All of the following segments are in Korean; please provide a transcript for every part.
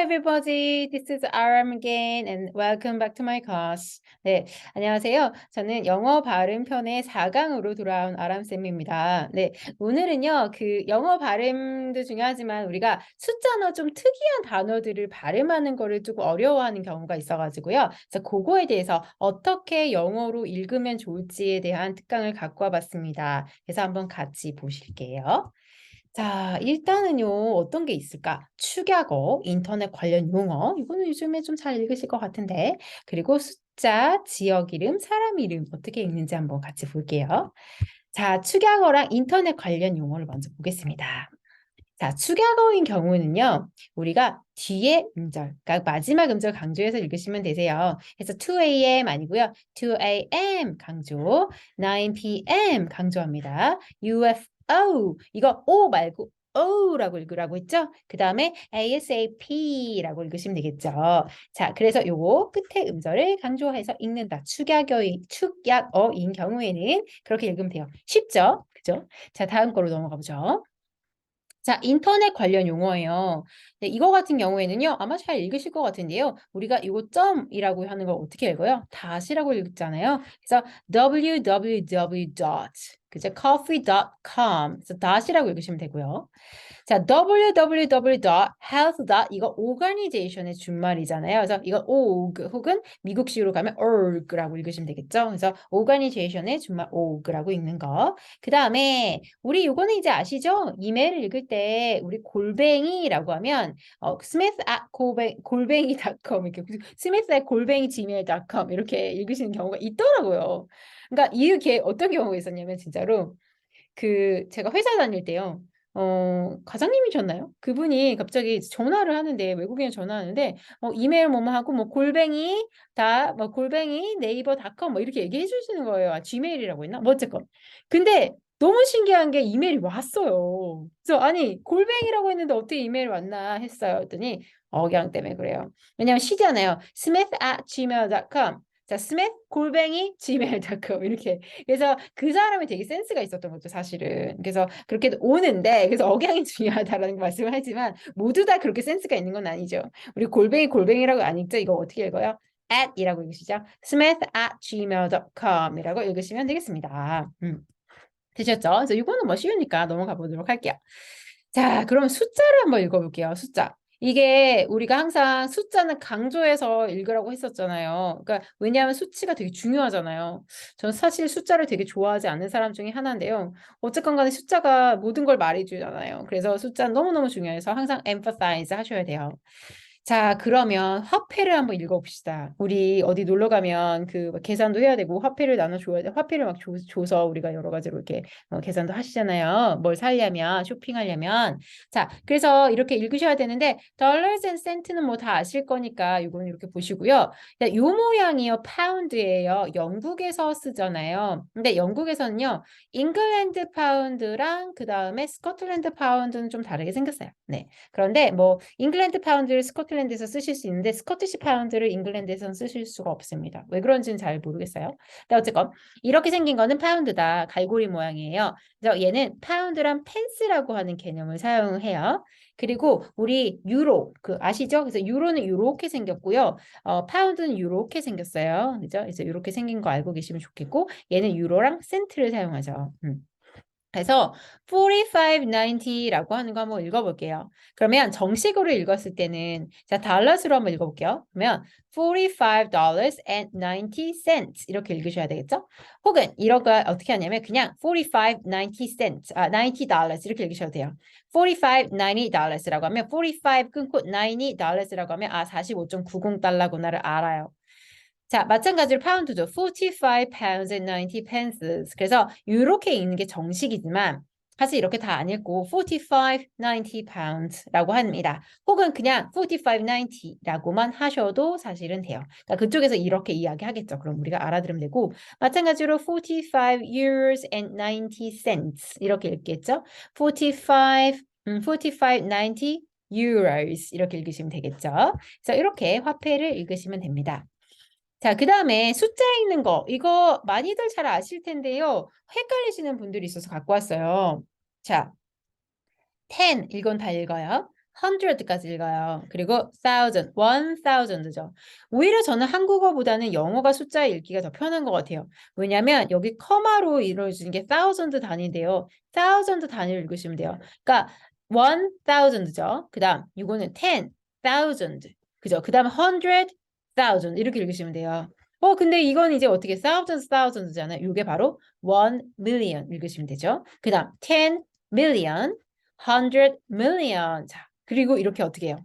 everybody. This is RM again and welcome back to my class. 네, 안녕하세요. 저는 영어 발음 편의 4강으로 돌아온 아람쌤입니다. 네, 오늘은요, 영어 발음도 중요하지만 우리가 숫자나 좀 특이한 단어들을 발음하는 거를 조금 어려워하는 경우가 있어가지고요. 그래서 그거에 대해서 어떻게 영어로 읽으면 좋을지에 대한 특강을 갖고 와봤습니다. 그래서 한번 같이 보실게요. 자, 일단은요, 어떤 게 있을까? 축약어, 인터넷 관련 용어, 이거는 요즘에 좀 잘 읽으실 것 같은데, 그리고 숫자, 지역 이름, 사람 이름, 어떻게 읽는지 한번 같이 볼게요. 자, 축약어랑 인터넷 관련 용어를 먼저 보겠습니다. 자, 축약어인 경우는요, 우리가 뒤에 음절, 그러니까 마지막 음절 강조해서 읽으시면 되세요. 그래서 2 a.m. 아니고요, 2 a.m. 강조, 9 p.m. 강조합니다. UFO, 이거 O 말고 O라고 읽으라고 했죠? 그 다음에 ASAP라고 읽으시면 되겠죠. 자, 그래서 요거 끝에 음절을 강조해서 읽는다. 축약어인 경우에는 그렇게 읽으면 돼요. 쉽죠? 그죠? 자, 다음 거로 넘어가 보죠. 자, 인터넷 관련 용어예요. 네, 이거 같은 경우에는요, 아마 잘 읽으실 것 같은데요. 우리가 이거 점이라고 하는 걸 어떻게 읽어요? 닷이라고 읽잖아요. 그래서 www. 그죠? coffee.com. 그래서 닷이라고 읽으시면 되고요. 자, www.health. 이거 organization의 준말이잖아요. 그래서 이거 org 혹은 미국식으로 가면 org라고 읽으시면 되겠죠. 그래서 organization의 준말 org라고 읽는 거. 그 다음에 우리 요거는 이제 아시죠? 이메일을 읽을 때 우리 골뱅이라고 하면 smith@골뱅이.com 이렇게 smith@골뱅이 gmail.com 이렇게 읽으시는 경우가 있더라고요. 그러니까 이렇게 어떤 경우가 있었냐면 진짜로 제가 회사 다닐 때요. 과장님이셨나요? 그분이 갑자기 전화를 하는데, 외국인이 전화하는데, 이메일 뭐뭐 하고, 뭐, 골뱅이 네이버닷컴, 뭐, 이렇게 얘기해 주시는 거예요. 아, gmail이라고 했나? 뭐, 어쨌건. 근데, 너무 신기한 게 이메일이 왔어요. 그래서, 아니, 골뱅이라고 했는데 어떻게 이메일이 왔나 했어요. 했더니, 억양 때문에 그래요. 왜냐면 시잖아요. smith@gmail.com. 자, smith 골뱅이 gmail.com 이렇게. 그래서 그 사람이 되게 센스가 있었던 거죠, 사실은. 그래서 그렇게 오는데, 그래서 억양이 중요하다라는 말씀을 하지만 모두 다 그렇게 센스가 있는 건 아니죠. 우리 골뱅이라고 안 읽죠? 이거 어떻게 읽어요? at이라고 읽으시죠? smith@gmail.com 이라고 읽으시면 되겠습니다. 되셨죠? 그래서 이거는 뭐 쉬우니까 넘어가 보도록 할게요. 자, 그럼 숫자를 한번 읽어볼게요. 숫자. 이게 우리가 항상 숫자는 강조해서 읽으라고 했었잖아요. 그러니까 왜냐하면 수치가 되게 중요하잖아요. 저는 사실 숫자를 되게 좋아하지 않는 사람 중에 하나인데요. 어쨌건 간에 숫자가 모든 걸 말해주잖아요. 그래서 숫자는 너무너무 중요해서 항상 emphasize 하셔야 돼요. 자, 그러면 화폐를 한번 읽어봅시다. 우리 어디 놀러 가면 계산도 해야 되고 화폐를 나눠줘야 돼. 화폐를 막 줘서 우리가 여러 가지로 이렇게 계산도 하시잖아요. 뭘 사려면, 쇼핑하려면. 자, 그래서 이렇게 읽으셔야 되는데 dollars and cent는 뭐 다 아실 거니까 이건 이렇게 보시고요. 요 모양이요, 파운드예요. 영국에서 쓰잖아요. 근데 영국에서는요, 잉글랜드 파운드랑 그 다음에 스코틀랜드 파운드는 좀 다르게 생겼어요. 네. 그런데 뭐 잉글랜드 파운드를 스코틀랜드에서 쓰실 수 있는데 스코티시 파운드를 잉글랜드에서는 쓰실 수가 없습니다. 왜 그런지는 잘 모르겠어요. 근데 어쨌건 이렇게 생긴 거는 파운드다. 갈고리 모양이에요. 그래서 얘는 파운드랑 펜스라고 하는 개념을 사용해요. 그리고 우리 유로 아시죠? 그래서 유로는 이렇게 생겼고요. 파운드는 이렇게 생겼어요. 그죠? 그래서 이렇게 생긴 거 알고 계시면 좋겠고 얘는 유로랑 센트를 사용하죠. 그래서 45.90라고 하는 거 한번 읽어볼게요. 그러면 정식으로 읽었을 때는 자, 달러스로 한번 읽어볼게요. 그러면 $45.90 이렇게 읽으셔야 되겠죠? 혹은 이런 거 어떻게 하냐면 그냥 45.90 $90 이렇게 읽으셔도 돼요. 45.90라고 하면 45 끊고 90달러스라고 하면 45.90달러구나를 알아요. 자, 마찬가지로 파운드도 45 pounds and 90 pence. 그래서 이렇게 읽는 게 정식이지만 사실 이렇게 다 안 읽고 45, 90 pounds라고 합니다. 혹은 그냥 45, 90라고만 하셔도 사실은 돼요. 그러니까 그쪽에서 이렇게 이야기하겠죠. 그럼 우리가 알아들으면 되고 마찬가지로 45 years and 90 cents 이렇게 읽겠죠. 45, 45, 90 euros 이렇게 읽으시면 되겠죠. 그래서 이렇게 화폐를 읽으시면 됩니다. 자, 그 다음에 숫자 읽는 거. 이거 많이들 잘 아실 텐데요. 헷갈리시는 분들이 있어서 갖고 왔어요. 자, 10, 이건 다 읽어요. hundred까지 읽어요. 그리고 thousand, 1000죠. 오히려 저는 한국어보다는 영어가 숫자 읽기가 더 편한 것 같아요. 왜냐하면 여기 커마로 이루어지는 게 thousand 단위인데요. thousand 단위를 읽으시면 돼요. 그러니까 1000죠. 그 다음 이거는 10,000, 그죠? 그 다음 100,000 이렇게 읽으시면 돼요. 근데 이건 이제 어떻게 thousands잖아요. 이게 바로 1,000,000 읽으시면 되죠. 그 다음 10,000,000, 100,000,000. 자, 그리고 이렇게 어떻게 해요?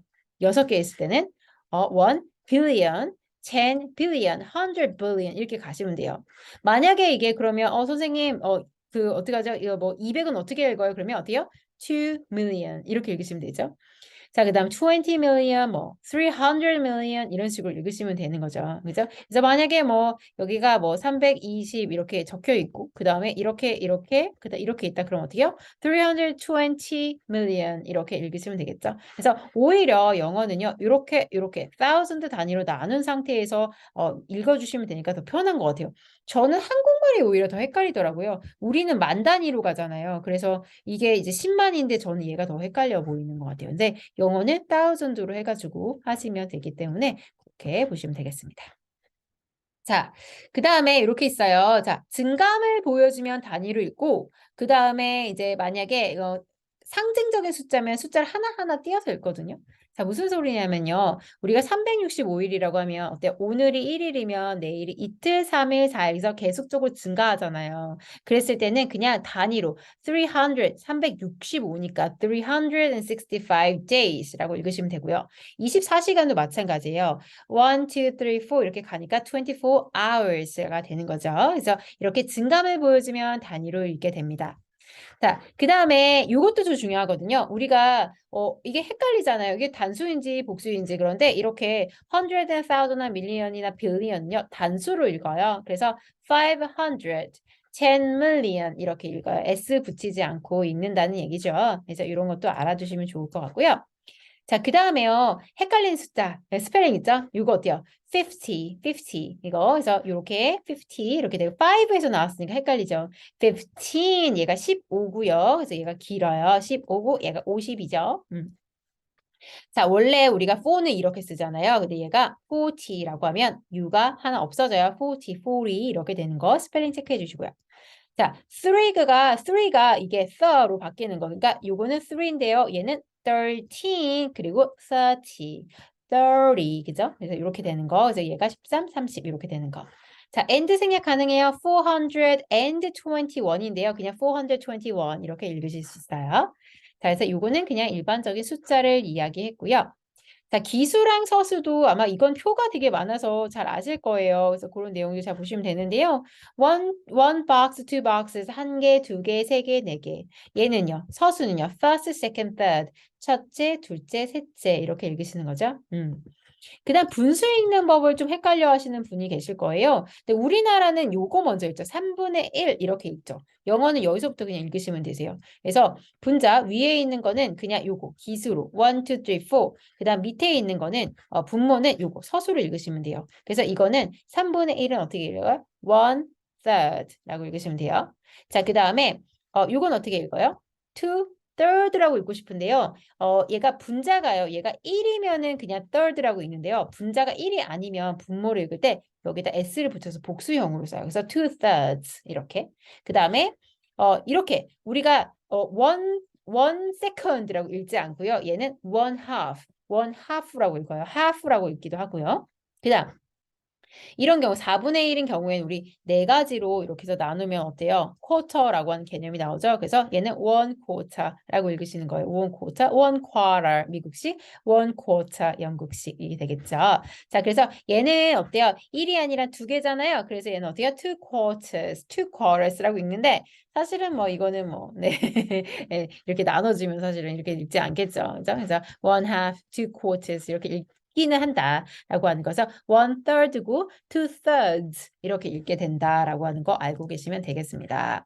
6개 있을 때는 1,000,000,000, 10,000,000,000, 100,000,000,000 이렇게 가시면 돼요. 만약에 이게 그러면 선생님 어떻게 하죠? 이거 뭐 200은 어떻게 읽어요? 그러면 어때요? 2,000,000 이렇게 읽으시면 되죠. 자, 그다음 20 million, 뭐 300 million 이런 식으로 읽으시면 되는 거죠. 그죠? 그래서 만약에 뭐 여기가 뭐 320 이렇게 적혀 있고 그다음에 이렇게 그다음 이렇게 있다 그러면 어떻게요? 320 million 이렇게 읽으시면 되겠죠. 그래서 오히려 영어는요. 이렇게 thousand 단위로 나눈 상태에서 읽어주시면 되니까 더 편한 것 같아요. 저는 한국말이 오히려 더 헷갈리더라고요. 우리는 만 단위로 가잖아요. 그래서 이게 이제 10만인데 저는 얘가 더 헷갈려 보이는 것 같아요. 근데 영어는 thousand로 해가지고 하시면 되기 때문에 그렇게 보시면 되겠습니다. 자, 그 다음에 이렇게 있어요. 자, 증감을 보여주면 단위로 읽고, 그 다음에 이제 만약에 상징적인 숫자면 숫자를 하나하나 띄어서 읽거든요. 자, 무슨 소리냐면요. 우리가 365일이라고 하면 어때요? 오늘이 1일이면 내일이 이틀, 3일, 4일에서 계속적으로 증가하잖아요. 그랬을 때는 그냥 단위로 365니까 365 days라고 읽으시면 되고요. 24시간도 마찬가지예요. 1, 2, 3, 4 이렇게 가니까 24 hours가 되는 거죠. 그래서 이렇게 증감을 보여주면 단위로 읽게 됩니다. 자, 그 다음에 이것도 좀 중요하거든요. 우리가 이게 헷갈리잖아요. 이게 단수인지 복수인지. 그런데 이렇게 100, 1000, million이나 billion요. 단수로 읽어요. 그래서 500, 10 million 이렇게 읽어요. S 붙이지 않고 읽는다는 얘기죠. 그래서 이런 것도 알아두시면 좋을 것 같고요. 자, 그 다음에요. 헷갈리는 숫자, 스펠링 있죠? 이거 어때요? 50 이거. 그래서 이렇게 50 이렇게 되고 5에서 나왔으니까 헷갈리죠? 15 얘가 15고요. 그래서 얘가 길어요. 15고 얘가 50이죠. 자, 원래 우리가 4는 이렇게 쓰잖아요. 근데 얘가 40라고 하면 U가 하나 없어져요. 40 이렇게 되는 거 스펠링 체크해 주시고요. 자, 3가 이게 the로 바뀌는 거. 그러니까 요거는 3인데요. 얘는 13 그리고 30. 30, 그죠? 그래서 이렇게 되는 거. 그래서 얘가 13, 30 이렇게 되는 거. 자, and 생략 가능해요. 421인데요. 그냥 421 이렇게 읽으실 수 있어요. 자, 그래서 요거는 그냥 일반적인 숫자를 이야기했고요. 자, 기수랑 서수도 아마 이건 표가 되게 많아서 잘 아실 거예요. 그래서 그런 내용도 잘 보시면 되는데요. one box, two boxes, 한 개, 두 개, 세 개, 네 개. 얘는요, 서수는요, first, second, third. 첫째, 둘째, 셋째 이렇게 읽으시는 거죠. 그다음 분수 읽는 법을 좀 헷갈려 하시는 분이 계실 거예요. 근데 우리나라는 요거 먼저 읽죠. 3분의 1 이렇게 읽죠. 영어는 여기서부터 그냥 읽으시면 되세요. 그래서 분자 위에 있는 거는 그냥 요거 기수로 1, 2, 3, 4. 그다음 밑에 있는 거는 분모는 요거 서수로 읽으시면 돼요. 그래서 이거는 3분의 1은 어떻게 읽어요? 1 third라고 읽으시면 돼요. 자, 그다음에 요건 어떻게 읽어요? 2 third라고 읽고 싶은데요. 얘가 분자가요. 얘가 1이면은 그냥 third라고 읽는데요. 분자가 1이 아니면 분모를 읽을 때 여기다 s를 붙여서 복수형으로 써요. 그래서 2 thirds 이렇게. 그 다음에 이렇게 우리가 one second라고 읽지 않고요. 얘는 one half라고 읽어요. half라고 읽기도 하고요. 그 다음 이런 경우 4분의 1인 경우에는 우리 네 가지로 이렇게 해서 나누면 어때요? 쿼터라고 하는 개념이 나오죠. 그래서 얘는 one quarter라고 읽으시는 거예요. one quarter, one quarter 미국식, one quarter 영국식이 되겠죠. 자, 그래서 얘는 어때요? 1이 아니라 두 개잖아요. 그래서 얘는 어때요? two quarters라고 읽는데 사실은 뭐 이거는 뭐 네. 네, 이렇게 나눠지면 사실은 이렇게 읽지 않겠죠. 그죠? 그래서 one half, two quarters 이렇게 읽기는 한다라고 하는 거죠. 1/3고 2 thirds 이렇게 읽게 된다라고 하는 거 알고 계시면 되겠습니다.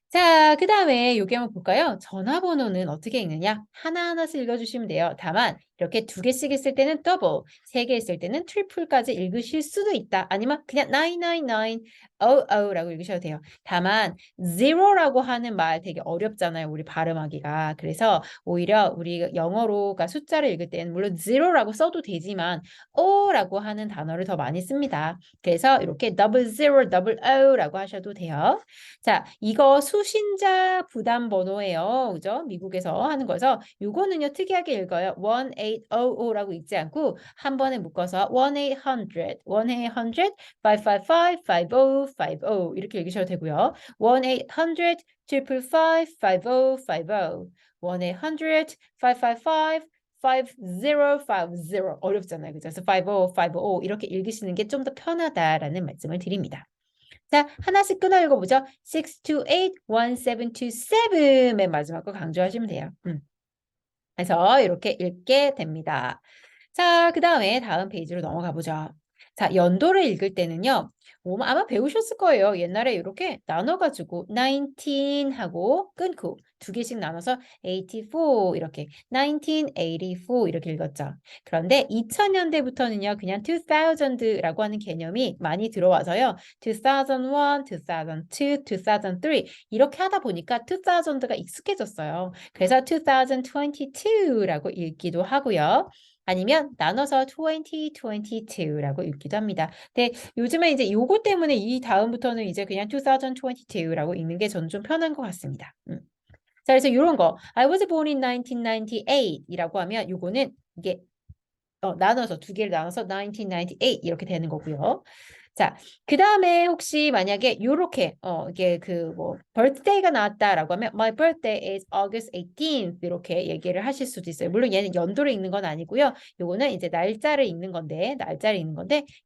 자, 그 다음에 여기 한번 볼까요? 전화번호는 어떻게 읽느냐? 하나하나씩 읽어주시면 돼요. 다만 이렇게 두 개씩 있을 때는 더블, 세 개 있을 때는 트리플까지 읽으실 수도 있다. 아니면 그냥 999, 라고 읽으셔도 돼요. 다만 zero라고 하는 말 되게 어렵잖아요. 우리 발음하기가. 그래서 오히려 우리 영어로가 숫자를 읽을 때는 물론 zero라고 써도 되지만 o라고 하는 단어를 더 많이 씁니다. 그래서 이렇게 double zero, double o라고 하셔도 돼요. 자, 이거 수신자 부담 번호예요. 그죠? 미국에서 하는 거서 요거는요 특이하게 읽어요. 1800라고 읽지 않고 한 번에 묶어서 1-800, 1-800, 555, 5050 이렇게 읽으셔도 되고요. 1-800, 555, 5050, 1-800, 555, 5050 어렵잖아요. 그죠? 그래서 50, 555 이렇게 읽으시는 게 좀 더 편하다라는 말씀을 드립니다. 자, 하나씩 끊어 읽어보죠. 628, 1727 맨 마지막 거 강조하시면 돼요. 그래서 이렇게 읽게 됩니다. 자, 그 다음에 다음 페이지로 넘어가 보죠. 자, 연도를 읽을 때는요. 아마 배우셨을 거예요. 옛날에 이렇게 나눠가지고 19 하고 끊고 두 개씩 나눠서 84 이렇게 1984 이렇게 읽었죠. 그런데 2000년대부터는요. 그냥 2000라고 하는 개념이 많이 들어와서요. 2001, 2002, 2003 이렇게 하다 보니까 2000가 익숙해졌어요. 그래서 2022라고 읽기도 하고요. 아니면 나눠서 2022라고 읽기도 합니다. 근데 요즘은 이제 요거 때문에 이 다음부터는 이제 그냥 2022라고 읽는 게 저는 좀 편한 것 같습니다. 자, 그래서 이런 거 I was born in 1998이라고 하면 요거는 이게 나눠서 두 개를 나눠서 1998 이렇게 되는 거고요. 자, 그 다음에 혹시 만약에 요렇게 이게 그 뭐 birthday가 나왔다라고 하면 my birthday is August 18th 이렇게 얘기를 하실 수도 있어요. 물론 얘는 연도를 읽는 건 아니고요. 요거는 이제 날짜를 읽는 건데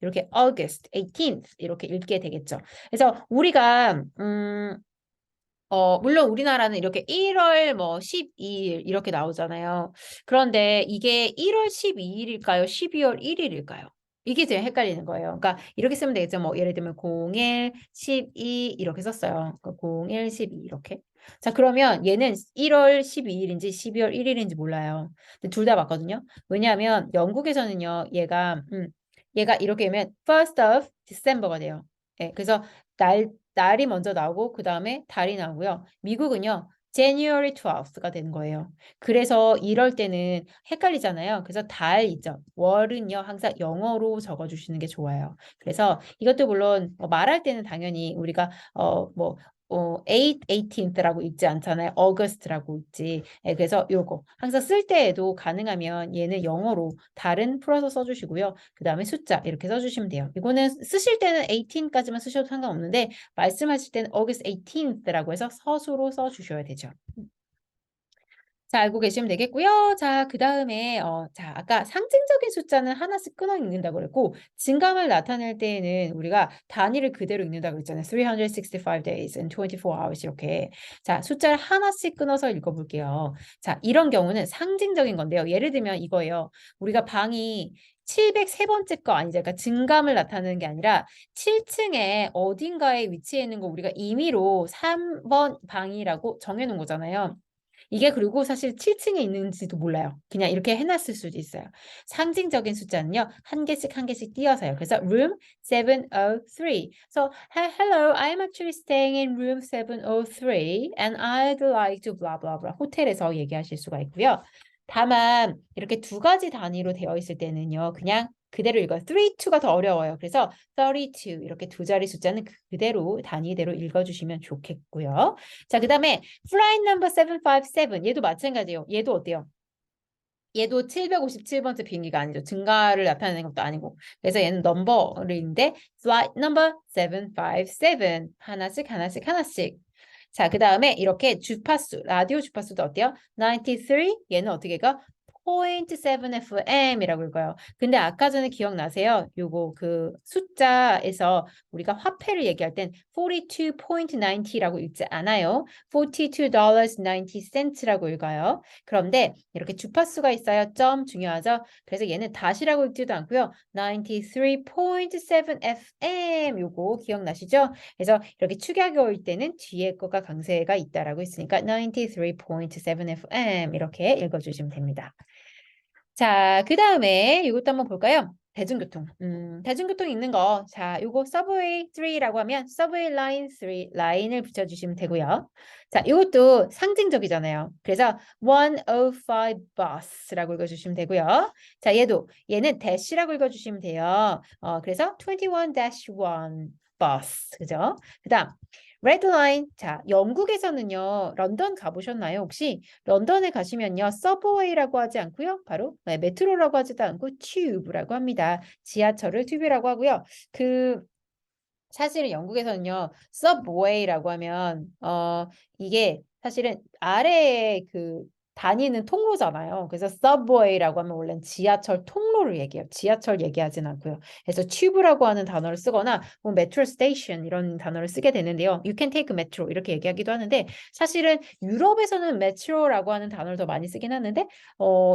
이렇게 August 18th 이렇게 읽게 되겠죠. 그래서 우리가 물론 우리나라는 이렇게 1월 뭐 12일 이렇게 나오잖아요. 그런데 이게 1월 12일일까요? 12월 1일일까요? 이게 제일 헷갈리는 거예요. 그러니까 이렇게 쓰면 되겠죠. 뭐 예를 들면 01, 12 이렇게 썼어요. 그러니까 01, 12 이렇게. 자, 그러면 얘는 1월 12일인지 12월 1일인지 몰라요. 근데 둘 다 맞거든요. 왜냐하면 영국에서는요. 얘가 이렇게 하면 first of December가 돼요. 예, 그래서 날이 먼저 나오고 그 다음에 달이 나오고요. 미국은요. January 12th가 되는 거예요. 그래서 이럴 때는 헷갈리잖아요. 그래서 달 있죠. 월은요. 항상 영어로 적어주시는 게 좋아요. 그래서 이것도 물론 말할 때는 당연히 우리가 8, 18th라고 읽지 않잖아요. August라고 읽지. 예, 그래서 요거 항상 쓸 때에도 가능하면 얘는 영어로 달은 풀어서 써주시고요. 그 다음에 숫자 이렇게 써주시면 돼요. 이거는 쓰실 때는 18까지만 쓰셔도 상관없는데 말씀하실 때는 August 18th라고 해서 서수로 써주셔야 되죠. 자, 알고 계시면 되겠고요. 자, 그 다음에 자, 아까 상징적인 숫자는 하나씩 끊어 읽는다고 그랬고 증감을 나타낼 때에는 우리가 단위를 그대로 읽는다고 그랬잖아요. 365 days and 24 hours 이렇게. 자, 숫자를 하나씩 끊어서 읽어볼게요. 자, 이런 경우는 상징적인 건데요. 예를 들면 이거예요. 우리가 방이 703번째 거 아니죠. 그러니까 증감을 나타내는 게 아니라 7층에 어딘가에 위치해 있는 거 우리가 임의로 3번 방이라고 정해 놓은 거잖아요. 이게 그리고 사실 7층에 있는지도 몰라요. 그냥 이렇게 해놨을 수도 있어요. 상징적인 숫자는요. 한 개씩 띄어서요. 그래서 room 703. So, hello, I'm actually staying in room 703 and I'd like to blah blah blah. 호텔에서 얘기하실 수가 있고요. 다만 이렇게 두 가지 단위로 되어 있을 때는요. 그냥 그대로 읽어요. 3, 2가 더 어려워요. 그래서 32 이렇게 두 자리 숫자는 그대로 단위대로 읽어주시면 좋겠고요. 자, 그 다음에 flight number 757 얘도 마찬가지예요. 얘도 어때요? 얘도 757번째 비행기가 아니죠. 증가를 나타내는 것도 아니고. 그래서 얘는 넘버인데 flight number 757 하나씩. 자, 그 다음에 이렇게 주파수, 라디오 주파수도 어때요? 93 얘는 어떻게 가? 0.7 FM이라고 읽어요. 근데 아까 전에 기억나세요? 요거 그 숫자에서 우리가 화폐를 얘기할 땐 42.90라고 읽지 않아요. $42.90라고 읽어요. 그런데 이렇게 주파수가 있어요. 점 중요하죠? 그래서 얘는 다시라고 읽지도 않고요. 93.7 FM 요거 기억나시죠? 그래서 이렇게 축약이 올 때는 뒤에 거가 강세가 있다라고 했으니까 93.7 FM 이렇게 읽어주시면 됩니다. 자, 그 다음에 이것도 한번 볼까요? 대중교통. 대중교통 있는 거. 자, 요거 subway 3라고 하면 subway line 3 라인을 붙여주시면 되고요. 자, 이것도 상징적이잖아요. 그래서 105 bus라고 읽어주시면 되고요. 자, 얘는 dash라고 읽어주시면 돼요. 그래서 21-1 bus. 그죠? 그다음 red line. 자, 영국에서는요. 런던 가보셨나요? 혹시 런던에 가시면요. 서브웨이라고 하지 않고요. 바로 메트로라고 하지도 않고 튜브라고 합니다. 지하철을 튜브라고 하고요. 사실은 영국에서는요. 서브웨이라고 하면 이게 사실은 아래에 다니는 통로잖아요. 그래서 서브웨이라고 하면 원래는 지하철 통로를 얘기해요. 지하철 얘기하진 않고요. 그래서 튜브라고 하는 단어를 쓰거나 뭐 메트로 스테이션 이런 단어를 쓰게 되는데요. You can take metro 이렇게 얘기하기도 하는데 사실은 유럽에서는 메트로라고 하는 단어를 더 많이 쓰긴 하는데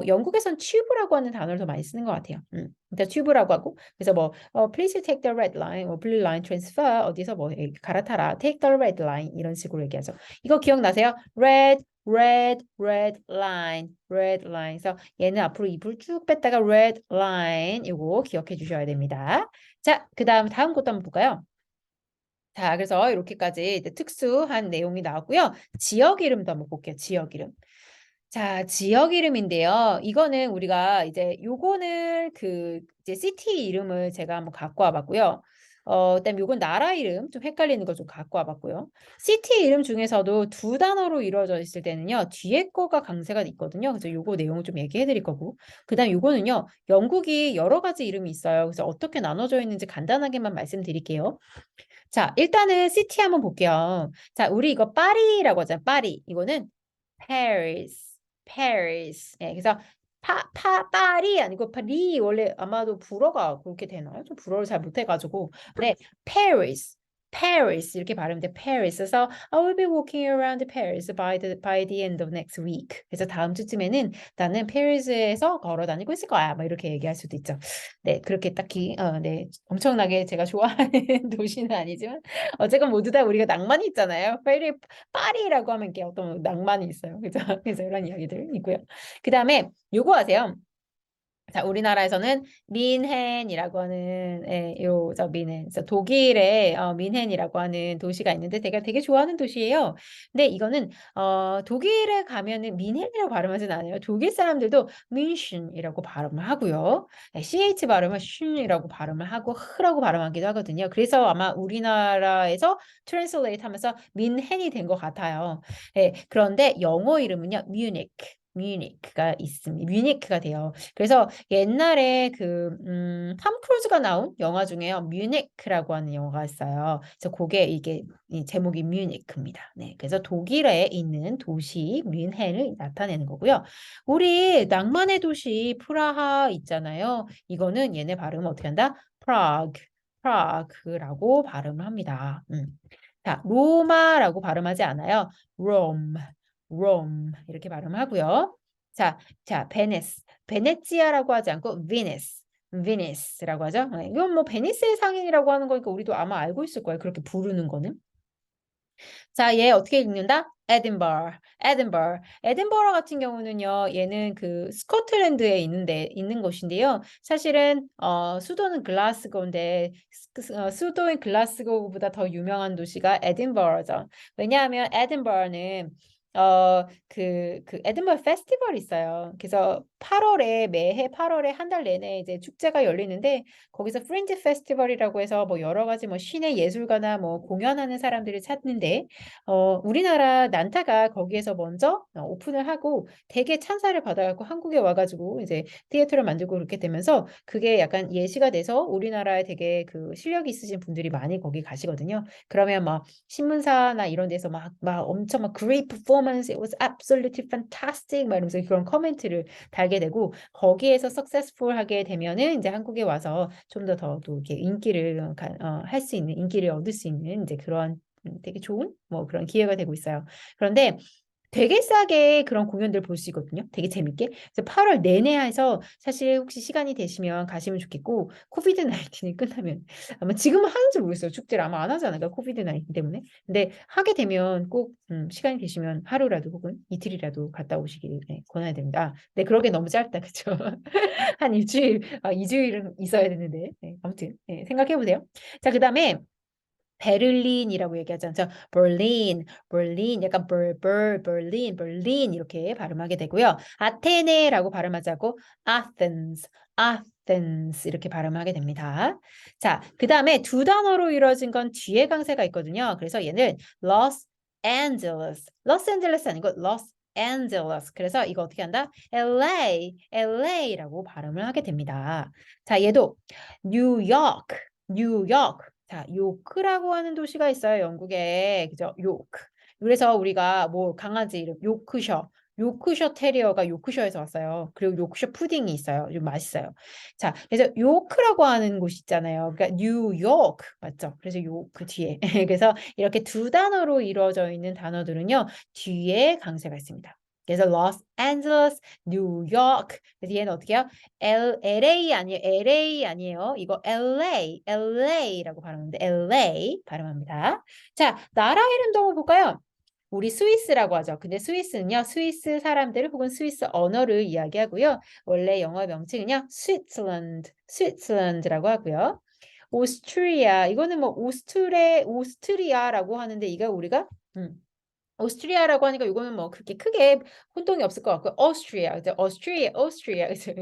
영국에서는 튜브라고 하는 단어를 더 많이 쓰는 것 같아요. 일단 튜브라고 하고 그래서 뭐 please take the red line, blue line transfer 어디서 뭐 갈아타라, take the red line 이런 식으로 얘기하죠. 이거 기억나세요? red line, red line. 그래서 얘는 앞으로 입을 쭉 뺐다가 red line 이거 기억해 주셔야 됩니다. 자, 다음 것도 한번 볼까요? 자, 그래서 이렇게까지 이제 특수한 내용이 나왔고요. 지역 이름도 한번 볼게요. 지역 이름. 자, 지역 이름인데요. 이거는 우리가 이제 요거는 이제 시티 이름을 제가 한번 갖고 와봤고요. 그다음에 요건 나라 이름 좀 헷갈리는 거 좀 갖고 와봤고요. 시티 이름 중에서도 두 단어로 이루어져 있을 때는요. 뒤에 거가 강세가 있거든요. 그래서 요거 내용을 좀 얘기해 드릴 거고. 그다음 요거는요. 영국이 여러 가지 이름이 있어요. 그래서 어떻게 나눠져 있는지 간단하게만 말씀드릴게요. 자, 일단은 시티 한번 볼게요. 자, 우리 이거 파리라고 하잖아요. 파리. 이거는 Paris, Paris. 예, 그래서 파리 아니고 파리 원래 아마도 불어가 그렇게 되나요? 좀 불어를 잘 못해가지고 네, Paris, Paris 이렇게 발음돼 Paris. 그래서 I will be walking around Paris by the end of next week. 그래서 다음 주쯤에는 나는 페리스에서 걸어 다니고 있을 거야. 뭐 이렇게 얘기할 수도 있죠. 네, 그렇게 딱히 네, 엄청나게 제가 좋아하는 도시는 아니지만 어쨌건 모두 다 우리가 낭만이 있잖아요. 파리라고 하면 이게 어떤 낭만이 있어요. 그죠? 그래서 이런 이야기들 있고요. 그 다음에 요거 아세요? 자, 우리나라에서는 민헨이라고 하는 저 민헨. 그래서 독일의 민헨이라고 하는 도시가 있는데 제가 되게 좋아하는 도시예요. 근데 이거는 독일에 가면은 민헨이라고 발음하진 않아요. 독일 사람들도 뮌헨이라고 발음을 하고요. CH 발음을 슌이라고 발음을 하고 흐라고 발음하기도 하거든요. 그래서 아마 우리나라에서 트랜슬레이트 하면서 민헨이 된 것 같아요. 그런데 영어 이름은요. 뮤니크가 있습니다. 뮤니크가 돼요. 그래서 옛날에 탐 크루즈가 나온 영화 중에요. 뮤니크라고 하는 영화가 있어요. 그래서 그게 이게 이 제목이 뮤니크입니다. 네. 그래서 독일에 있는 도시 뮌헨을 나타내는 거고요. 우리 낭만의 도시 프라하 있잖아요. 이거는 얘네 발음 어떻게 한다? 프라그라고 발음을 합니다. 자, 로마라고 발음하지 않아요. Rome 이렇게 발음하고요. 베네스. 베네치아라고 하지 않고 비니스라고 하죠. 네, 이건 뭐 베니스의 상인이라고 하는 거니까 우리도 아마 알고 있을 거예요. 그렇게 부르는 거는. 자, 얘 어떻게 읽는다? 에든버러 같은 경우는요. 얘는 스코틀랜드에 있는 곳인데요. 사실은 수도는 글라스고인데 수도인 글라스고보다 더 유명한 도시가 에든버러죠. 왜냐하면 에든버러는 에든버러 페스티벌이 있어요. 그래서 매해 8월에 한 달 내내 이제 축제가 열리는데 거기서 프린지 페스티벌이라고 해서 뭐 여러 가지 뭐 시내 예술가나 뭐 공연하는 사람들을 찾는데 우리나라 난타가 거기에서 먼저 오픈을 하고 되게 찬사를 받아갖고 한국에 와가지고 이제 티에터를 만들고 그렇게 되면서 그게 약간 예시가 돼서 우리나라에 되게 실력이 있으신 분들이 많이 거기 가시거든요. 그러면 막 신문사나 이런 데서 막 엄청 막 great performance, it was absolutely fantastic 막 이러면서 그런 커멘트를 달게 되고 거기에서 successful 하게 되면은 이제 한국에 와서 좀 더 이렇게 할 수 있는 인기를 얻을 수 있는 이제 그런 되게 좋은 뭐 그런 기회가 되고 있어요. 그런데 되게 싸게 그런 공연들 볼 수 있거든요. 되게 재밌게. 그래서 8월 내내 해서 사실 혹시 시간이 되시면 가시면 좋겠고 코비드 19이 끝나면 아마 지금은 하는지 모르겠어요. 축제를 아마 안 하지 않을까 코비드 19 때문에. 근데 하게 되면 꼭 시간이 되시면 하루라도 혹은 이틀이라도 갔다 오시길 네, 권해야 됩니다. 네, 그러게 너무 짧다, 그렇죠? 한 일주일, 2주일은 있어야 되는데. 네, 아무튼 네, 생각해 보세요. 자, 그다음에 베를린이라고 얘기하잖아요. berlin, berlin, 약간 berlin, berlin 이렇게 발음하게 되고요. 아테네라고 발음하자고 Athens, Athens 이렇게 발음하게 됩니다. 자, 그 다음에 두 단어로 이루어진 건 뒤에 강세가 있거든요. 그래서 얘는 Los Angeles, Los Angeles 아니고 Los Angeles. 그래서 이거 어떻게 한다? LA, LA라고 발음을 하게 됩니다. 자, 얘도 뉴욕, 뉴욕. 자, 요크라고 하는 도시가 있어요, 영국에. 그죠? 요크. 그래서 우리가 뭐 강아지 이름 요크셔. 요크셔 테리어가 요크셔에서 왔어요. 그리고 요크셔 푸딩이 있어요. 좀 맛있어요. 자, 그래서 요크라고 하는 곳이 있잖아요. 그러니까 뉴욕 맞죠? 그래서 요크 뒤에. 그래서 이렇게 두 단어로 이루어져 있는 단어들은요. 뒤에 강세가 있습니다. 그래서 로스앤젤레스, 뉴욕. 그래서 얘는 어떻게 해요? LA 아니에요. LA 아니에요. 이거 LA, LA라고 발음하는데 LA 발음합니다. 자, 나라 이름도 한번 볼까요? 우리 스위스라고 하죠. 근데 스위스는요, 스위스 사람들 혹은 스위스 언어를 이야기하고요. 원래 영어 명칭은요, 스위tzerland, 스위tzerland라고 하고요. 오스트리아, 이거는 뭐 오스트리아라고 하는데 이거 우리가 오스트리아라고 하니까 이거는 뭐 그렇게 크게 혼동이 없을 것 같고 오스트리아, 그죠? 오스트리아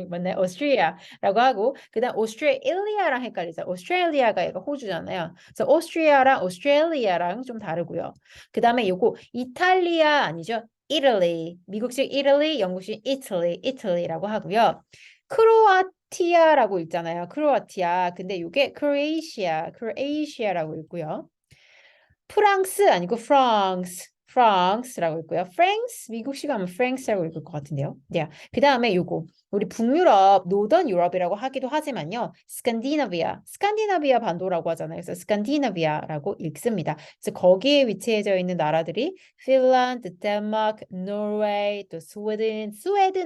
맞나요? 오스트리아라고 하고 그다음 오스트레일리아랑 헷갈리죠. 오스트레일리아가 얘가 호주잖아요. 그래서 오스트리아랑 오스트레일리아랑 좀 다르고요. 그다음에 요거 이탈리아 아니죠? 이탈리, 미국식 이탈리, 영국식 이탈리라고 하고요. 크로아티아라고 읽잖아요. 크로아티아. 근데 요게 크로에이시아라고 읽고요. 프랑스 아니고 프랑스라고 읽고요. 프랑스 미국식 하면 프랑스라고 읽을 것 같은데요. 네. 그 다음에 요거 우리 북유럽, 노던 유럽이라고 하기도 하지만요. 스칸디나비아 반도라고 하잖아요. 그래서 스칸디나비아라고 읽습니다. 그래서 거기에 위치해져 있는 나라들이 핀란드, 덴마크, 노르웨이, 또 스웨덴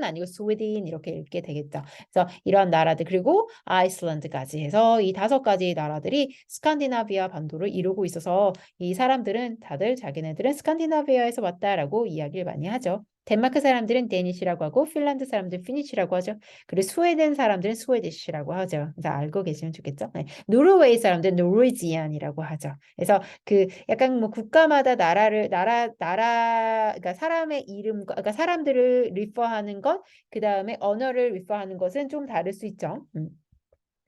아니고 스웨덴 이렇게 읽게 되겠죠. 그래서 이런 나라들 그리고 아이슬란드까지 해서 이 5가지 나라들이 스칸디나비아 반도를 이루고 있어서 이 사람들은 다들 자기네들은 스칸디나비아에서 왔다라고 이야기를 많이 하죠. 덴마크 사람들은 데니시라고 하고 핀란드 사람들은 피니시라고 하죠. 그리고 스웨덴 사람들은 스웨디시라고 하죠. 그래서 알고 계시면 좋겠죠. 네. 노르웨이 사람들은 노르지안이라고 하죠. 그래서 그 약간 뭐 국가마다 그러니까 사람의 이름과 그러니까 사람들을 리퍼하는 것, 그 다음에 언어를 리퍼하는 것은 좀 다를 수 있죠.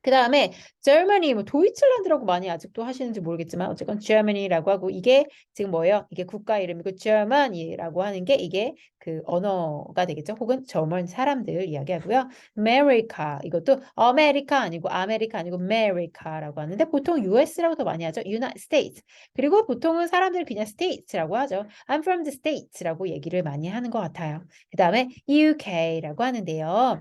그 다음에 Germany, 뭐 도이칠란드라고 많이 아직도 하시는지 모르겠지만 어쨌건 Germany라고 하고 이게 지금 뭐예요? 이게 국가 이름이고 Germany라고 하는 게 이게 그 언어가 되겠죠? 혹은 저먼 사람들 이야기하고요. America 이것도 아메리카 아니고 America라고 하는데 보통 US라고 더 많이 하죠. United States. 그리고 보통은 사람들 그냥 States라고 하죠. I'm from the States라고 얘기를 많이 하는 것 같아요. 그 다음에 UK라고 하는데요.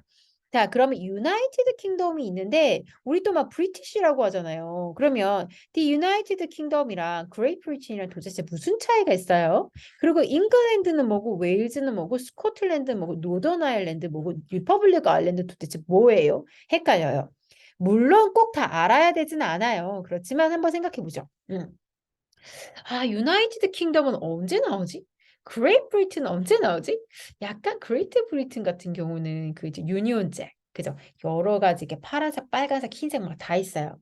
자, 그러면 유나이티드 킹덤이 있는데 우리 또 막 브리티시라고 하잖아요. 그러면 The United Kingdom이랑 Great Britain이랑 도대체 무슨 차이가 있어요? 그리고 잉글랜드는 뭐고 웨일즈는 뭐고 스코틀랜드는 뭐고 노던 아일랜드 뭐고 리퍼블릭 아일랜드 도대체 뭐예요? 헷갈려요. 물론 꼭 다 알아야 되지는 않아요. 그렇지만 한번 생각해 보죠. 유나이티드 킹덤은 언제 나오지? 그레이트 브리튼 언제 나오지? 약간 그레이트 브리튼 같은 경우는 그 이제 유니온 잭, 그죠? 여러 가지 이게 파란색, 빨간색, 흰색 막 다 있어요.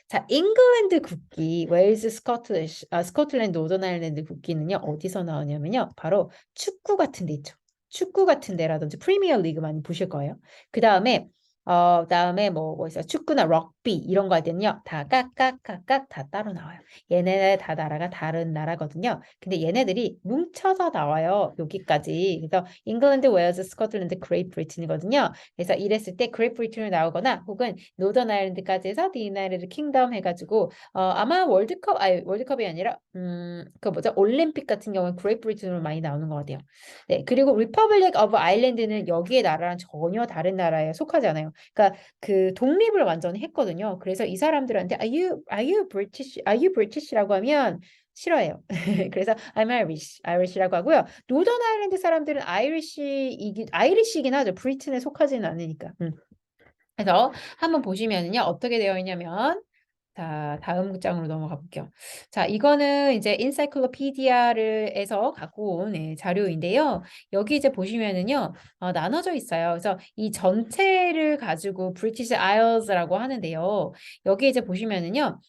자, 잉글랜드 국기, 웨일즈, 스코틀랜드, 노던 아일랜드 국기는요, 어디서 나오냐면요, 바로 축구 같은 데 있죠. 축구 같은 데라든지 프리미어 리그 많이 보실 거예요. 그 다음에 그다음에 뭐 있어요? 축구나 럭비 이런 거 할 때는요. 다 깍깍깍깍 다 따로 나와요. 얘네들 다 나라가 다른 나라거든요. 근데 얘네들이 뭉쳐서 나와요. 여기까지. 그래서 잉글랜드, 웨일즈, 스코틀랜드, 그레이트 브리튼이거든요. 그래서 이랬을 때 그레이트 브리튼으로 나오거나 혹은 노던 아일랜드까지 해서 디 유나이티드 킹덤 해가지고 아마 월드컵이 아니라 그 뭐죠? 올림픽 같은 경우는 그레이트 브리튼으로 많이 나오는 것 같아요. 네, 그리고 리퍼블릭 오브 아일랜드는 여기의 나라랑 전혀 다른 나라에 속하지 않아요. 그러니까 그 독립을 완전히 했거든요. 있거든요. 그래서 이 사람들한테 Are you British라고 하면 싫어해요. 그래서 I'm Irish라고 하고요. 노던 아일랜드 사람들은 아이리시이긴 하죠. 브리튼에 속하지는 않으니까. 그래서 한번 보시면은요, 어떻게 되어 있냐면, 자, 다음 장으로 넘어가 볼게요. 자, 이거는 이제 엔사이클로피디아에서 갖고 온 자료인데요. 여기 이제 보시면은요, 나눠져 있어요. 그래서 이 전체를 가지고 브리티시 아일즈라고 하는데요. 여기 이제 보시면은요,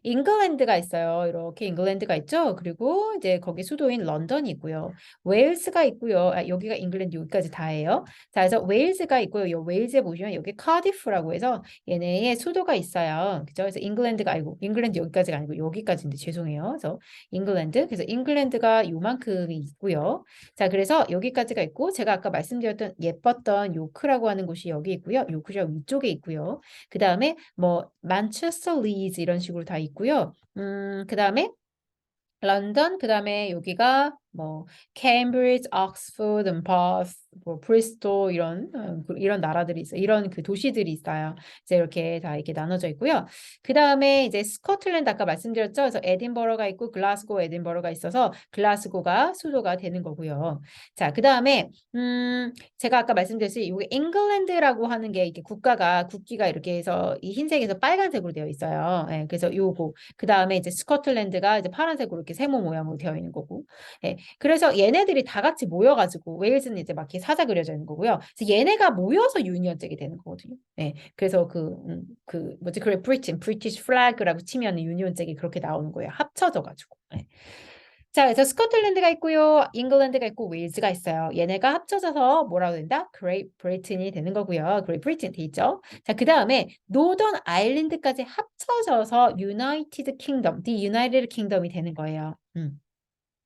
잉글랜드가 있어요. 이렇게 잉글랜드가 있죠. 그리고 이제 거기 수도인 런던이 있고요. 웨일스가 있고요. 여기가 잉글랜드 여기까지 다예요. 자, 그래서 웨일즈가 있고요. 요 웨일즈에 보시면 여기 카디프라고 해서 얘네의 수도가 있어요. 그죠? 그래서 잉글랜드가 아니고 잉글랜드 여기까지가 아니고 여기까지인데 죄송해요. 그래서 그래서 잉글랜드가 요만큼이 있고요. 자, 그래서 여기까지가 있고 제가 아까 말씀드렸던 예뻤던 요크라고 하는 곳이 여기 있고요. 요크가 위쪽에 있고요. 그다음에 뭐 만체스터 리즈 이런 식으로 다 있고요. 그다음에 런던, 그다음에 여기가 뭐 케임브리지, 옥스포드, 바스, 뭐 브리스톨 이런 나라들이 있어요. 이런 그 도시들이 있어요. 이제 이렇게 다 이렇게 나눠져 있고요. 그다음에 이제 스코틀랜드 아까 말씀드렸죠. 그래서 에딘버러가 있고 글라스고, 에딘버러가 있어서 글라스고가 수도가 되는 거고요. 자, 그다음에 제가 아까 말씀드렸듯이 이게 잉글랜드라고 하는 게 이게 국기가 이렇게 해서 이 흰색에서 빨간색으로 되어 있어요. 예, 그래서 요거 그다음에 이제 스코틀랜드가 이제 파란색으로 이렇게 세모 모양으로 되어 있는 거고. 예, 그래서 얘네들이 다 같이 모여가지고 웨일즈는 이제 막 이렇게 사자 그려져 있는 거고요. 그래서 얘네가 모여서 유니언잭이 되는 거거든요. 예, 그래서 그 뭐지 그래 브리티시 플래그라고 치면 유니언잭이 그렇게 나오는 거예요. 합쳐져가지고. 예. 자, 그래서 스코틀랜드가 있고요, 잉글랜드가 있고 웨일즈가 있어요. 얘네가 합쳐져서 뭐라고 된다? 그레이트 브리튼이 되는 거고요. 그레이트 브리튼 돼 있죠. 자, 그 다음에 노던 아일랜드까지 합쳐져서 유나이티드 킹덤, 디 유나이티드 킹덤이 되는 거예요.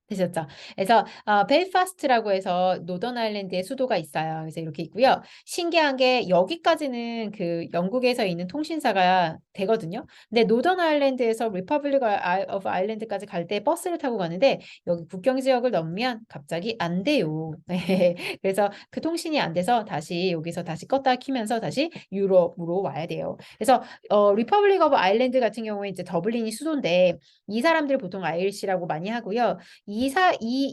되셨죠? 그래서 벨파스트라고 해서 노던 아일랜드의 수도가 있어요. 그래서 이렇게 있고요. 신기한 게 여기까지는 그 영국에서 있는 통신사가 되거든요. 근데 노던 아일랜드에서 리퍼블릭 오브 아일랜드까지 갈 때 버스를 타고 가는데 여기 국경 지역을 넘으면 갑자기 안 돼요. 그래서 그 통신이 안 돼서 다시 여기서 다시 껐다 키면서 다시 유럽으로 와야 돼요. 그래서 리퍼블릭 오브 아일랜드 같은 경우에 이제 더블린이 수도인데 이 사람들 보통 아일시라고 많이 하고요.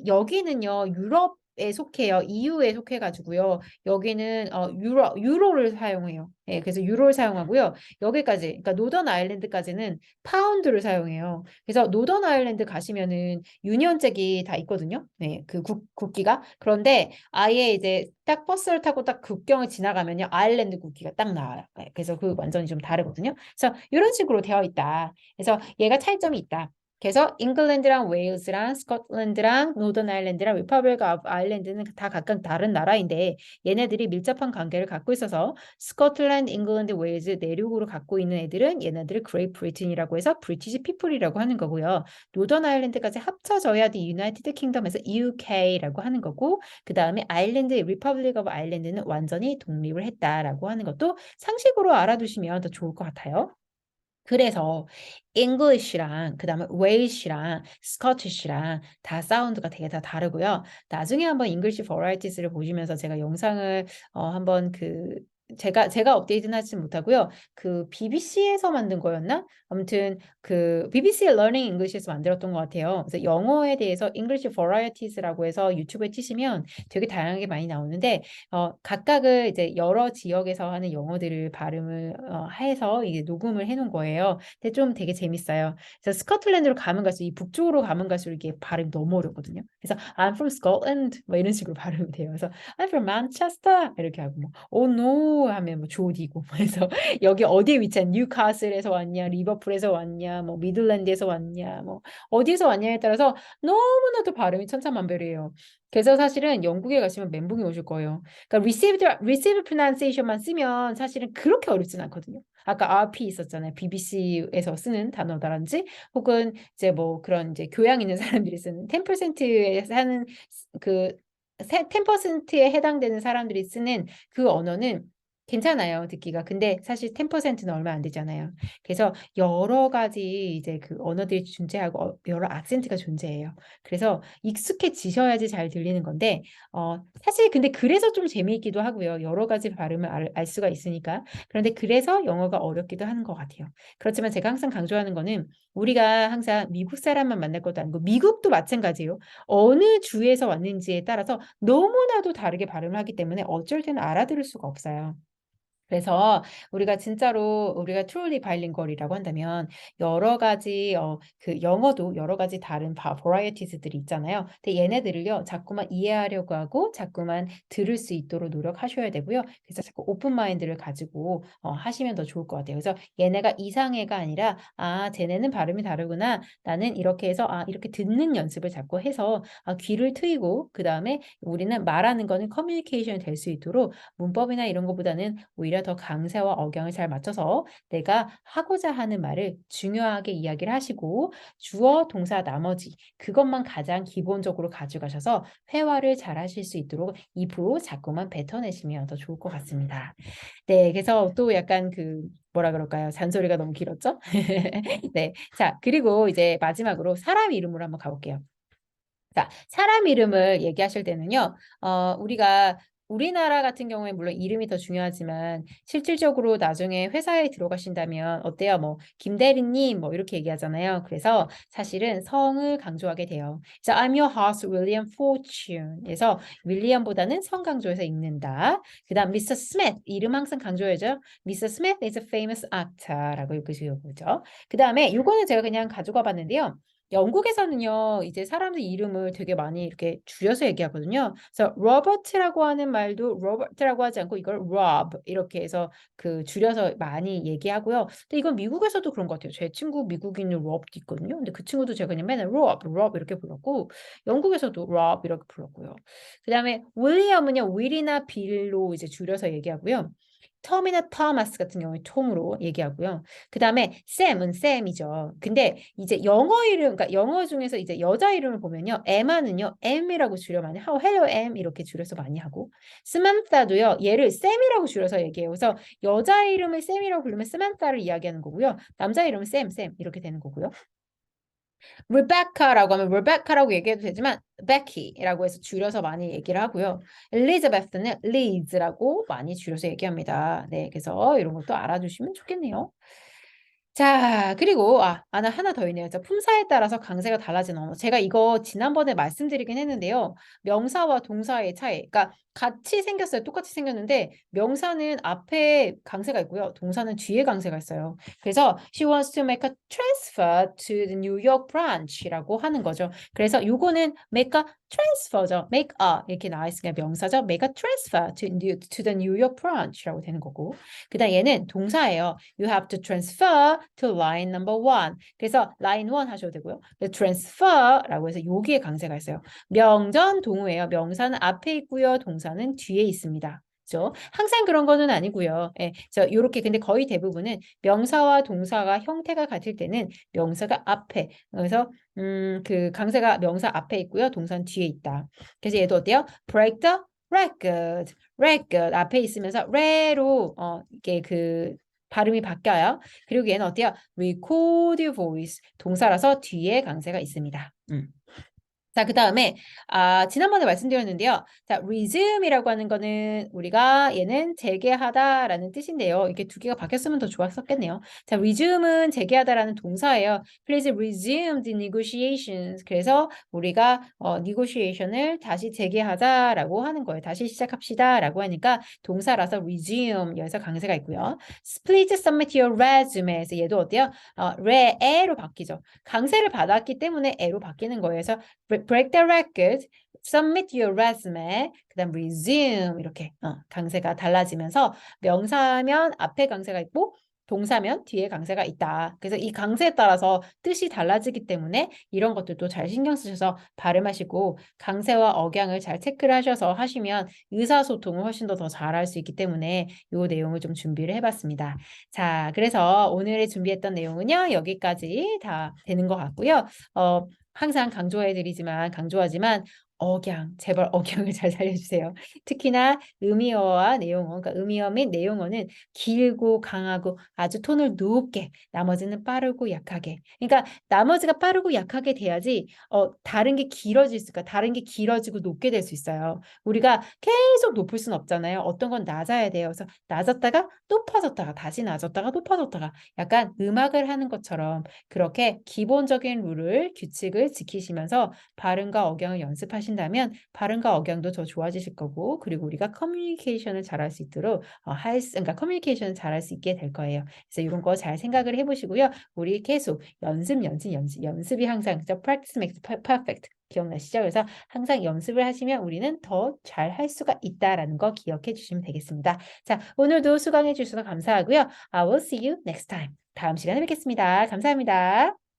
여기는요, 유럽에 속해요. EU에 속해가지고요. 여기는 유로를 사용해요. 예, 그래서 유로를 사용하고요. 여기까지, 그러니까 노던 아일랜드까지는 파운드를 사용해요. 그래서 노던 아일랜드 가시면은 유니언잭이 다 있거든요. 네, 그 국기가. 그런데 아예 이제 딱 버스를 타고 딱 국경을 지나가면요, 아일랜드 국기가 딱 나와요. 네, 그래서 그 완전히 좀 다르거든요. 그래서 이런 식으로 되어 있다. 그래서 얘가 차이점이 있다. 그래서 잉글랜드랑 웨일즈랑 스코틀랜드랑 노던 아일랜드랑 리퍼블릭 오브 아일랜드는 다 각각 다른 나라인데 얘네들이 밀접한 관계를 갖고 있어서 스코틀랜드, 잉글랜드, 웨일즈 내륙으로 갖고 있는 애들은 얘네들을 그레이트 브리튼이라고 해서 브리티시 피플이라고 하는 거고요. 노던 아일랜드까지 합쳐져야 디 유나이티드 킹덤에서 UK라고 하는 거고 그 다음에 아일랜드, 리퍼블릭 오브 아일랜드는 완전히 독립을 했다라고 하는 것도 상식으로 알아두시면 더 좋을 것 같아요. 그래서 English랑 그다음에 Welsh랑 Scottish랑 다 사운드가 되게 다 다르고요. 나중에 한번 English Varieties를 보시면서 제가 영상을 한번 제가 업데이트는 하지 못하고요. 그 BBC에서 만든 거였나? 아무튼 그 BBC Learning English에서 만들었던 것 같아요. 그래서 영어에 대해서 English Varieties라고 해서 유튜브에 치시면 되게 다양하게 많이 나오는데 각각을 이제 여러 지역에서 하는 영어들을 발음을 해서 이게 녹음을 해놓은 거예요. 근데 좀 되게 재밌어요. 그래서 스코틀랜드로 가면 갈수록 이 북쪽으로 가면 갈수록 이게 발음이 너무 어렵거든요. 그래서 I'm from Scotland 뭐 이런 식으로 발음이 돼요. 그래서 I'm from Manchester 이렇게 하고 뭐 Oh no 하면 뭐 조디고 그래서 여기 어디에 위치한 뉴카슬에서 왔냐, 리버풀에서 왔냐, 뭐 미들랜드에서 왔냐, 뭐 어디에서 왔냐에 따라서 너무나도 발음이 천차만별이에요. 그래서 사실은 영국에 가시면 멘붕이 오실 거예요. 그러니까 received pronunciation만 쓰면 사실은 그렇게 어렵진 않거든요. 아까 RP 있었잖아요. BBC에서 쓰는 단어다란지 혹은 이제 뭐 그런 이제 교양 있는 사람들이 쓰는 10%에 사는 그 10%에 해당되는 사람들이 쓰는 그 언어는 괜찮아요, 듣기가. 근데 사실 10%는 얼마 안 되잖아요. 그래서 여러 가지 이제 그 언어들이 존재하고 여러 악센트가 존재해요. 그래서 익숙해지셔야지 잘 들리는 건데 사실 근데 그래서 좀 재미있기도 하고요. 여러 가지 발음을 알 수가 있으니까. 그런데 그래서 영어가 어렵기도 하는 것 같아요. 그렇지만 제가 항상 강조하는 거는 우리가 항상 미국 사람만 만날 것도 아니고 미국도 마찬가지예요. 어느 주에서 왔는지에 따라서 너무나도 다르게 발음을 하기 때문에 어쩔 때는 알아들을 수가 없어요. 그래서 우리가 진짜로 우리가 truly bilingual이라고 한다면 여러 가지 그 영어도 여러 가지 다른 varieties들이 있잖아요. 근데 얘네들을요 자꾸만 이해하려고 하고 자꾸만 들을 수 있도록 노력하셔야 되고요. 그래서 자꾸 오픈 마인드를 가지고 하시면 더 좋을 것 같아요. 그래서 얘네가 이상해가 아니라 아 쟤네는 발음이 다르구나. 나는 이렇게 해서 아 이렇게 듣는 연습을 자꾸 해서 귀를 트이고 그 다음에 우리는 말하는 거는 커뮤니케이션이 될 수 있도록 문법이나 이런 것보다는 오히려 더 강세와 억양을 잘 맞춰서 내가 하고자 하는 말을 중요하게 이야기를 하시고 주어, 동사, 나머지 그것만 가장 기본적으로 가져가셔서 회화를 잘 하실 수 있도록 입으로 자꾸만 뱉어내시면 더 좋을 것 같습니다. 네, 그래서 또 약간 그 뭐라 그럴까요? 잔소리가 너무 길었죠? 네, 자 그리고 이제 마지막으로 사람 이름으로 한번 가볼게요. 자, 사람 이름을 얘기하실 때는요, 우리가 우리나라 같은 경우에 물론 이름이 더 중요하지만 실질적으로 나중에 회사에 들어가신다면 어때요? 뭐 김대리님 뭐 이렇게 얘기하잖아요. 그래서 사실은 성을 강조하게 돼요. 그래서 I'm your host William Fortune. 그래서 윌리엄보다는 성 강조해서 읽는다. 그다음 Mr. Smith 이름 항상 강조해야죠. Mr. Smith is a famous actor라고 읽으시고 그죠? 그다음에 요거는 제가 그냥 가져가 봤는데요. 영국에서는요, 이제 사람들 이름을 되게 많이 이렇게 줄여서 얘기하거든요. 그래서 로버트라고 하는 말도 로버트라고 하지 않고 이걸 rob 이렇게 해서 그 줄여서 많이 얘기하고요. 근데 이건 미국에서도 그런 것 같아요. 제 친구 미국인 rob도 있거든요. 근데 그 친구도 제가 그냥 맨날 rob 이렇게 불렀고 영국에서도 rob 이렇게 불렀고요. 그다음에 윌리엄은요, 윌이나 빌로 이제 줄여서 얘기하고요. 톰이나 토마스 같은 경우에 톰으로 얘기하고요. 그다음에 샘은 샘이죠. 근데 이제 영어 이름, 그러니까 영어 중에서 이제 여자 이름을 보면요, 에마는요, M이라고 줄여 많이 하고, Hello M 이렇게 줄여서 많이 하고, 스만타도요, 얘를 샘이라고 줄여서 얘기해요. 그래서 여자 이름을 샘이라고 부르면 스만타를 이야기하는 거고요, 남자 이름은 샘 이렇게 되는 거고요. Rebecca라고 하면 Rebecca라고 얘기해도 되지만 Becky라고 해서 줄여서 많이 얘기를 하고요. Elizabeth는 Liz라고 많이 줄여서 얘기합니다. 네, 그래서 이런 것도 알아두시면 좋겠네요. 자, 그리고 하나 더 있네요. 자, 품사에 따라서 강세가 달라지는 언어. 제가 이거 지난번에 말씀드리긴 했는데요. 명사와 동사의 차이. 그러니까 같이 생겼어요. 똑같이 생겼는데 명사는 앞에 강세가 있고요. 동사는 뒤에 강세가 있어요. 그래서 she wants to make a transfer to the New York branch라고 하는 거죠. 그래서 요거는 make a transfer죠. make a 이렇게 나와 있으니까 명사죠. make a transfer to the New York branch라고 되는 거고. 그다음 얘는 동사예요. You have to transfer to line number one. 그래서 line one 하셔도 되고요. transfer라고 해서 여기에 강세가 있어요. 명전 동우예요. 명사는 앞에 있고요. 동사는 뒤에 있습니다. 그렇죠? 항상 그런 거는 아니고요. 예, 이렇게 근데 거의 대부분은 명사와 동사가 형태가 같을 때는 명사가 앞에 그래서 그 강세가 명사 앞에 있고요. 동사는 뒤에 있다. 그래서 얘도 어때요? break the record. record 앞에 있으면서 re로 이게 그 발음이 바뀌어요. 그리고 얘는 어때요? record your voice. 동사라서 뒤에 강세가 있습니다. 자, 그 다음에 지난번에 말씀드렸는데요. 자, resume이라고 하는 거는 우리가 얘는 재개하다라는 뜻인데요. 이렇게 두 개가 바뀌었으면 더 좋았었겠네요. 자, resume은 재개하다라는 동사예요. Please resume the negotiations. 그래서 우리가 negotiation을 다시 재개하자라고 하는 거예요. 다시 시작합시다라고 하니까 동사라서 resume 여기서 강세가 있고요. Please submit your resume. 그래서 얘도 어때요? re로 바뀌죠. 강세를 받았기 때문에 에로 바뀌는 거예요. 그래서 break the record, submit your resume, 그다음 resume 이렇게 강세가 달라지면서 명사면 앞에 강세가 있고 동사면 뒤에 강세가 있다. 그래서 이 강세에 따라서 뜻이 달라지기 때문에 이런 것들도 잘 신경 쓰셔서 발음하시고 강세와 억양을 잘 체크를 하셔서 하시면 의사소통을 훨씬 더 잘할 수 있기 때문에 이 내용을 좀 준비를 해봤습니다. 자, 그래서 오늘의 준비했던 내용은요 여기까지 다 되는 것 같고요. 항상 강조하지만 억양, 제발 억양을 잘 살려주세요. 특히나 의미어와 내용어, 그러니까 의미어 및 내용어는 길고 강하고 아주 톤을 높게, 나머지는 빠르고 약하게. 그러니까 나머지가 빠르고 약하게 돼야지 다른 게 길어질 수가, 다른 게 길어지고 높게 될 수 있어요. 우리가 계속 높을 수는 없잖아요. 어떤 건 낮아야 돼요. 그래서 낮았다가 높아졌다가 다시 낮았다가 높아졌다가 약간 음악을 하는 것처럼 그렇게 기본적인 룰을, 규칙을 지키시면서 발음과 억양을 연습하신다면 발음과 억양도 더 좋아지실 거고, 그리고 우리가 커뮤니케이션을 잘할 수 있도록 그러니까 커뮤니케이션을 잘할 수 있게 될 거예요. 그래서 이런 거 잘 생각을 해보시고요. 우리 계속 연습이 항상 그죠? Practice makes perfect. 기억나시죠? 그래서 항상 연습을 하시면 우리는 더 잘할 수가 있다라는 거 기억해 주시면 되겠습니다. 자, 오늘도 수강해 주셔서 감사하고요. I will see you next time. 다음 시간에 뵙겠습니다. 감사합니다.